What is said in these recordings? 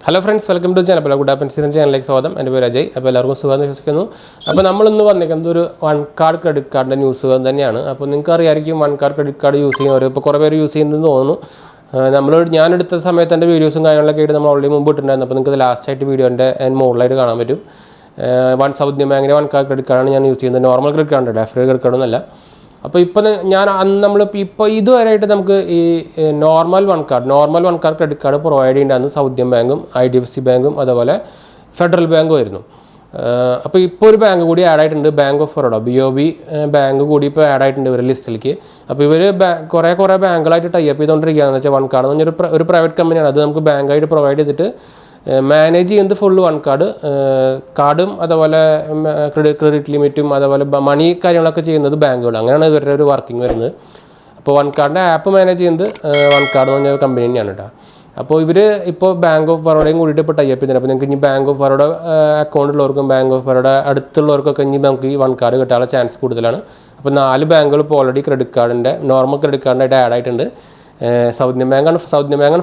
Hello friends, welcome to channel. 𝙑𝙞𝙙𝙚 സ്വാഗതം. എൻ്റെ പേര് അജയ്. അപ്പോൾ എല്ലാവർക്കും സുഖമാണെന്ന് വിശ്വസിക്കുന്നു. അപ്പോൾ നമ്മൾ ഇന്ന് വന്നിരിക്കുന്നത് ഒരു OneCard ക്രെഡിറ്റ് കാർഡിൻ്റെ ന്യൂസ് തന്നെയാണ്. അപ്പോൾ നിങ്ങൾക്ക് അറിയാമായിരിക്കും OneCard ക്രെഡിറ്റ് കാർഡ് യൂസ് ചെയ്യുന്നവർ ഇപ്പോൾ കുറേ പേര് യൂസ് ചെയ്യുന്നതെന്ന് തോന്നുന്നു. ഞാൻ എടുത്ത സമയത്ത് എൻ്റെ വീഡിയോസും കാര്യങ്ങളൊക്കെ ആയിട്ട് നമ്മൾ ഓൾറെഡി മുമ്പ് ഇട്ടിട്ടുണ്ടായിരുന്നു. അപ്പോൾ നിങ്ങൾക്ക് ലാസ്റ്റ് ആയിട്ട് വീഡിയോൻ്റെ മുകളിലായിട്ട് കാണാൻ പറ്റും. സൗദി ബാങ്കിൻ്റെ OneCard ക്രെഡിറ്റ് കാർഡാണ് ഞാൻ യൂസ് ചെയ്യുന്നത്. നോർമൽ ക്രെഡിറ്റ് കാർഡ് ഡെഫ്രി ക്രെഡിറ്റ് കാർഡൊന്നുമല്ല. അപ്പോൾ ഇപ്പോൾ ഞാൻ നമ്മളിപ്പോൾ ഇതുവരെയായിട്ട് നമുക്ക് ഈ normal one card credit card provide ചെയ്യേണ്ടതാണ് സൗദി ബാങ്കും IDFC ബാങ്കും അതുപോലെ ഫെഡറൽ ബാങ്കും ആയിരുന്നു. അപ്പോൾ ഇപ്പോൾ ഒരു ബാങ്ക് കൂടി ആഡ് ആയിട്ടുണ്ട്, bank of Baroda BOB bank കൂടി ഇപ്പോൾ ആഡ് ആയിട്ടുണ്ട് ഇവരുടെ ലിസ്റ്റിലേക്ക്. അപ്പോൾ ഇവർ കുറേ ബാങ്കുകളായിട്ട് ടൈപ്പ് ചെയ്തുകൊണ്ടിരിക്കുകയാണെന്ന് വെച്ചാൽ OneCard എന്ന് പറഞ്ഞൊരു ഒരു പ്രൈവറ്റ് കമ്പനിയാണ്. അത് നമുക്ക് ബാങ്കായിട്ട് പ്രൊവൈഡ് ചെയ്തിട്ട് മാനേജ് ചെയ്യുന്നത് ഫുള്ള് OneCard കാർഡും അതുപോലെ ക്രെഡിറ്റ് ലിമിറ്റും അതുപോലെ മണി കാര്യങ്ങളൊക്കെ ചെയ്യുന്നത് ബാങ്കുകൾ. അങ്ങനെയാണ് ഇവരുടെ ഒരു വർക്കിംഗ് വരുന്നത്. അപ്പോൾ OneCardൻ്റെ ആപ്പ് മാനേജ് ചെയ്യുന്നത് OneCard എന്ന് പറഞ്ഞ കമ്പനി തന്നെയാണ് കേട്ടോ. അപ്പോൾ ഇവർ ഇപ്പോൾ ബാങ്ക് ഓഫ് ബറോഡയും കൂടിയിട്ട് ഇപ്പോൾ ടൈപ്പ് ചെയ്തിട്ടുണ്ട്. അപ്പോൾ നിങ്ങൾക്ക് ഇനി ബാങ്ക് ഓഫ് ബറോഡ അക്കൗണ്ട് ഉള്ളവർക്കും ബാങ്ക് ഓഫ് ബറോഡ അടുത്തുള്ളവർക്കൊക്കെ ഇനി നമുക്ക് ഈ OneCard കിട്ടാനുള്ള ചാൻസ് കൂടുതലാണ്. അപ്പോൾ 4 ബാങ്കുകൾ ഇപ്പോൾ ഓൾറെഡി ക്രെഡിറ്റ് കാർഡിൻ്റെ നോർമൽ ക്രെഡിറ്റ് കാർഡിനായിട്ട് ആഡ് ആയിട്ടുണ്ട്. സൗദി ബാങ്കാണ്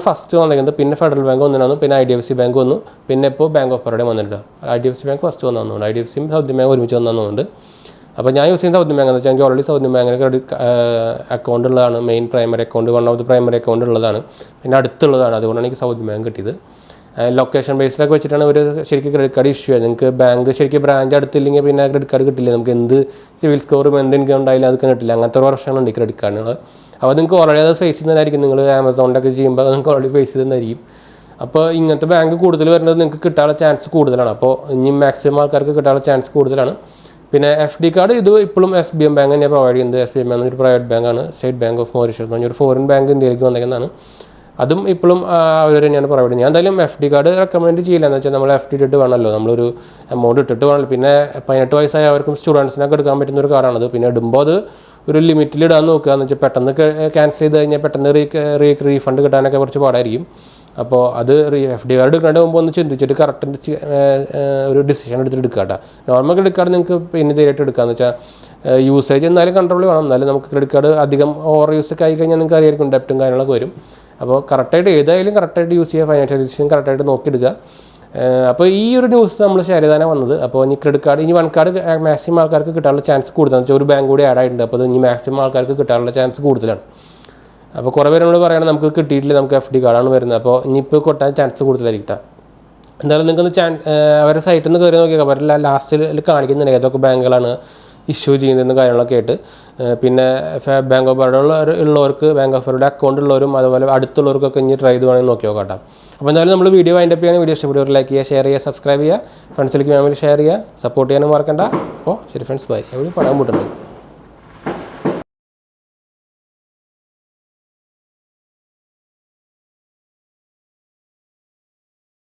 ഫസ്റ്റ് വന്നിരിക്കുന്നത്, പിന്നെ ഫെഡറൽ ബാങ്ക് വന്നിരുന്നു, പിന്നെ IDFC ബാങ്ക് വന്നു, പിന്നെ ഇപ്പോൾ ബാങ്ക് ഓഫ് ബറോഡയും വന്നിട്ടുണ്ട്. IDFC ബാങ്ക് ഫസ്റ്റ് വന്നതുകൊണ്ട് IDFCയും സൗദി ബാങ്ക് ഒരുമിച്ച് വന്നതുകൊണ്ട്. അപ്പോൾ ഞാൻ യൂസ് ചെയ്യുന്ന സൗദി ബാങ്ക് എന്ന് വെച്ചാൽ എനിക്ക് ഓൾറെഡി സൗദി ബാങ്കിന് ക്രെഡിറ്റ് അക്കൗണ്ട് ഉള്ളതാണ്, main primary account, one of the primary account ഉള്ളതാണ്, പിന്നെ അടുത്തുള്ളതാണ്. അതുകൊണ്ടാണ് എനിക്ക് സൗദി ബാങ്ക് കിട്ടിയത്. ലൊക്കേഷൻ ബേസിലൊക്കെ വെച്ചിട്ടാണ് ഒരു ശരിക്കും ക്രെഡിറ്റ് കാർഡ് ഇഷ്യൂ ആയത്. നിങ്ങൾക്ക് ബാങ്ക് ശരിക്കും ബ്രാഞ്ച് അടുത്തില്ലെങ്കിൽ പിന്നെ ക്രെഡിറ്റ് കാർഡ് കിട്ടില്ല. നമുക്ക് എന്ത് സിവിൽ സ്കോറും എന്ത് ഇൻകം ഉണ്ടായാലും അതൊക്കെ കിട്ടില്ല. അങ്ങനത്തെ ഒരു പ്രശ്നങ്ങളുണ്ട് ഈ ക്രെഡിറ്റ് കാർഡിന്. അപ്പോൾ നിങ്ങൾക്ക് ഓൾറെഡി അത് ഫേസ് ചെയ്യുന്നതായിരിക്കും. നിങ്ങൾ ആമസോണിലൊക്കെ ചെയ്യുമ്പോൾ നിങ്ങൾക്ക് ഓൾറെഡി ഫേസ് ചെയ്യുന്നതായിരിക്കും. അപ്പോൾ ഇങ്ങനത്തെ ബാങ്ക് കൂടുതൽ വരുന്നത് നിങ്ങൾക്ക് കിട്ടാനുള്ള ചാൻസ് കൂടുതലാണ്. അപ്പോൾ ഇനി മാക്സിമം ആൾക്കാർക്ക് കിട്ടാനുള്ള ചാൻസ് കൂടുതലാണ്. പിന്നെ FD കാർഡ് ഇത് ഇപ്പോഴും SBM ബാങ്ക് തന്നെയാണ് പ്രൊവൈഡ് ചെയ്യുന്നത്. SBM ബാങ്ക് ഒരു പ്രൈവറ്റ് ബാങ്കാണ്, സ്റ്റേറ്റ് ബാങ്ക് ഓഫ് മൗറീഷ്യസ് എന്ന് പറഞ്ഞൊരു ഫോറിൻ ബാങ്ക് ഇന്ത്യയിലേക്ക് വന്നേക്കുന്നതാണ്. അതും ഇപ്പോഴും അവർ തന്നെയാണ് പ്രൊവൈഡ് ചെയ്യുന്നത്. ഞാൻ എന്തായാലും FD കാർഡ് റെക്കമെൻഡ് ചെയ്യില്ല. എന്ന് വെച്ചാൽ നമ്മൾ FD ഇട്ടിട്ട് വേണമല്ലോ, നമ്മളൊരു എമൗണ്ട് ഇട്ടിട്ട് വേണമല്ലോ. പിന്നെ 18 വയസ്സായവർക്കും സ്റ്റുഡൻസിനൊക്കെ എടുക്കാൻ പറ്റുന്ന ഒരു കാർഡാണത്. പിന്നെ ഇടുമ്പോൾ അത് ഒരു ലിമിറ്റിൽ ഇടാൻ നോക്കുക. എന്ന് വെച്ചാൽ പെട്ടെന്ന് ക്യാൻസൽ ചെയ്ത് കഴിഞ്ഞാൽ പെട്ടെന്ന് റീഫണ്ട് കിട്ടാനൊക്കെ കുറച്ച് പാടായിരിക്കും. അപ്പോൾ അത് FD കാർഡ് എടുക്കേണ്ട മുമ്പ് ഒന്ന് ചിന്തിച്ചിട്ട് കറക്റ്റ് ഒരു ഡിസിഷൻ എടുത്തിട്ട് എടുക്കുക കേട്ടോ. നോർമൽ ക്രെഡിറ്റ് കാർഡ് നിങ്ങൾക്ക് പിന്നെ ധൈര്യമായിട്ട് എടുക്കാമെന്ന് വെച്ചാൽ യൂസേജ് എന്നാലും കൺട്രോൾ വേണം. എന്നാലും നമുക്ക് ക്രെഡിറ്റ് കാർഡ് അധികം ഓവർ യൂസ് ഒക്കെ ആയി കഴിഞ്ഞാൽ നിങ്ങൾക്ക് അറിയായിരിക്കും ഡെപ്റ്റും കാര്യങ്ങളൊക്കെ വരും. അപ്പോൾ കറക്റ്റായിട്ട് ഏതായാലും കറക്റ്റായിട്ട് യൂസ് ചെയ്യുക, ഫൈനാൻഷ്യൽ ഡിസിഷൻ കറക്റ്റായിട്ട് നോക്കിയെടുക്കുക. അപ്പോൾ ഈ ഒരു ന്യൂസ് നമ്മൾ ഷെയർ ചെയ്താൽ വന്നത്. അപ്പോൾ ഇനി ക്രെഡിറ്റ് കാർഡ് ഇനി OneCard മാക്സിമം ആൾക്കാർക്ക് കിട്ടാനുള്ള ചാൻസ് കൂടുതലാണ്. വെച്ചാൽ ഒരു ബാങ്ക് കൂടി ആഡ് ആയിട്ടുണ്ട്. അപ്പോൾ ഇനി മാക്സിമം ആൾക്കാർക്ക് കിട്ടാനുള്ള ചാൻസ് കൂടുതലാണ്. അപ്പോൾ കുറേ പേര് നമ്മൾ പറയണം നമുക്ക് കിട്ടിയിട്ടില്ല, നമുക്ക് FD കാർഡാണ് വരുന്നത്. അപ്പോൾ ഇനിയിപ്പോൾ കൊട്ടാൻ ചാൻസ് കൂടുതലായിരിക്കും കേട്ടോ. എന്തായാലും നിങ്ങൾക്കൊന്ന് അവരുടെ സൈറ്റിൽ നിന്ന് കയറി നോക്കിയാൽ അവരുടെ ലാസ്റ്റിൽ കാണിക്കുന്നുണ്ട് ഏതൊക്കെ ബാങ്കുകളാണ് ഇഷ്യൂ ചെയ്യുന്നതെന്ന് കാര്യങ്ങളൊക്കെ ആയിട്ട്. പിന്നെ ബാങ്ക് ഓഫ് ബറോഡ ഉള്ളവർക്ക് ബാങ്ക് ഓഫ് ബറോഡ അക്കൗണ്ട് ഉള്ളവരും അതുപോലെ അടുത്തുള്ളവർക്കൊക്കെ ഇനി ട്രൈ ചെയ്ത് വേണമെങ്കിൽ നോക്കി നോക്കാം. അപ്പോൾ എന്തായാലും നമ്മൾ വീഡിയോ വൈൻഡ് അപ്പ് ചെയ്യാൻ വീഡിയോ ഇഷ്ടപ്പെട്ടവർ ലൈക്ക് ചെയ്യുക, ഷെയർ ചെയ്യുക, സബ്സ്ക്രൈബ് ചെയ്യുക, ഫ്രണ്ട്സിലേക്ക് ഫാമിലി ഷെയർ ചെയ്യുക, സപ്പോർട്ട് ചെയ്യാനും മറക്കണ്ട. അപ്പോൾ ശരി ഫ്രണ്ട്സ്, ബൈ. എവിടെ പടാൻ പോയിട്ടുണ്ട്.